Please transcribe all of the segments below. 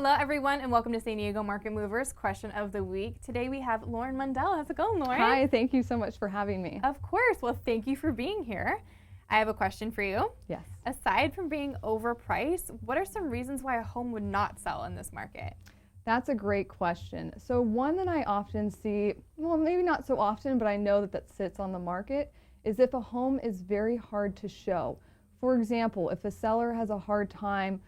Hello everyone and welcome to San Diego Market Movers Question of the Week. Today we have Lauren Mundell. How's it going, Lauren? Hi, thank you so much for having me. Of course. Well, thank you for being here. I have a question for you. Yes. Aside from being overpriced, what are some reasons why a home would not sell in this market? That's a great question. So one that I often see, well, maybe not so often, but I know that sits on the market, is if a home is very hard to show. For example, if a seller has a hard time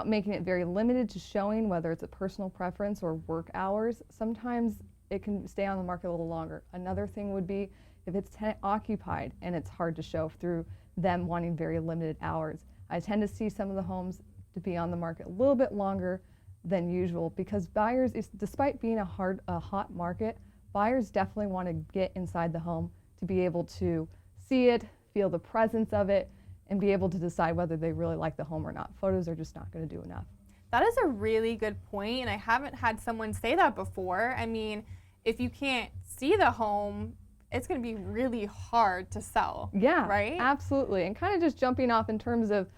making it very limited to showing, whether it's a personal preference or work hours, sometimes it can stay on the market a little longer. Another thing would be if it's tenant occupied and it's hard to show through them wanting very limited hours. I tend to see some of the homes to be on the market a little bit longer than usual because buyers, despite being a hot market, buyers definitely want to get inside the home to be able to see it, feel the presence of it, and be able to decide whether they really like the home or not. Photos are just not going to do enough. That is a really good point, and I haven't had someone say that before. I mean, if you can't see the home, it's going to be really hard to sell. Yeah, right? Absolutely. And kind of just jumping off in terms of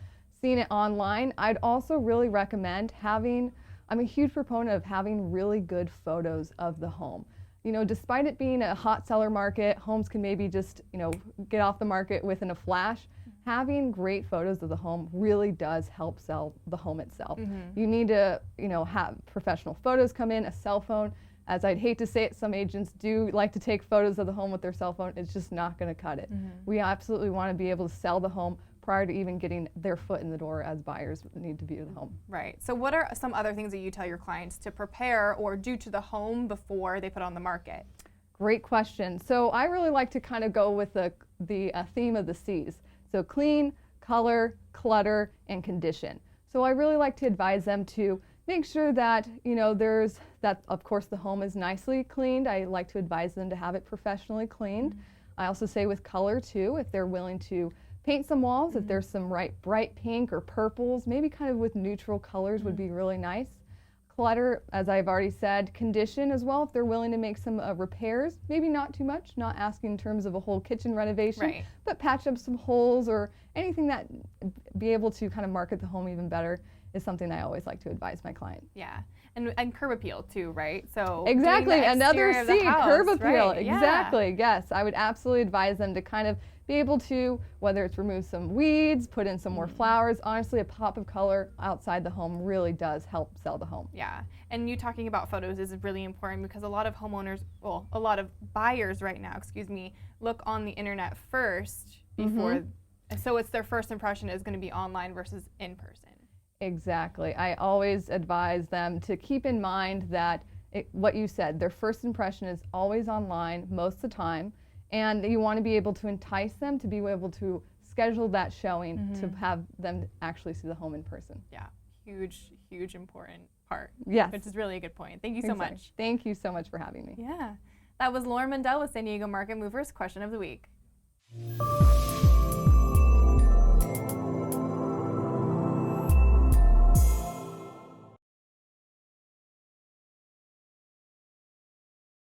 seeing it online, I'd also really recommend I'm a huge proponent of having really good photos of the home. You know, despite it being a hot seller market, homes can maybe just, get off the market within a flash. Having great photos of the home really does help sell the home itself. Mm-hmm. You need to, have professional photos come in, a cell phone. As I'd hate to say it, some agents do like to take photos of the home with their cell phone. It's just not going to cut it. Mm-hmm. We absolutely want to be able to sell the home prior to even getting their foot in the door as buyers need to view the home. Right. So what are some other things that you tell your clients to prepare or do to the home before they put on the market? Great question. So I really like to kind of go with the theme of the C's. So clean, color, clutter, and condition. So I really like to advise them to make sure that, of course the home is nicely cleaned. I like to advise them to have it professionally cleaned. Mm-hmm. I also say with color too, if they're willing to paint some walls, mm-hmm. if there's some bright pink or purples, maybe kind of with neutral colors mm-hmm. would be really nice. Clutter, as I've already said, condition as well, if they're willing to make some repairs, maybe not too much, not asking in terms of a whole kitchen renovation, right. but patch up some holes or anything that be able to kind of market the home even better is something I always like to advise my client. Yeah, and curb appeal too, right? So exactly, another C, curb appeal, right. Exactly, yeah. Yes. I would absolutely advise them to kind of be able to, whether it's remove some weeds, put in some more flowers. Honestly, a pop of color outside the home really does help sell the home. Yeah, and you talking about photos is really important because a lot of a lot of buyers right now, look on the internet first before, mm-hmm. so it's their first impression is going to be online versus in person. Exactly. I always advise them to keep in mind that what you said, their first impression is always online most of the time. And you want to be able to entice them to be able to schedule that showing mm-hmm. to have them actually see the home in person. Yeah, huge important part. Yes. Which is really a good point. Thank you so much. Thank you so much for having me. Yeah. That was Lauren Mundell with San Diego Market Movers Question of the Week.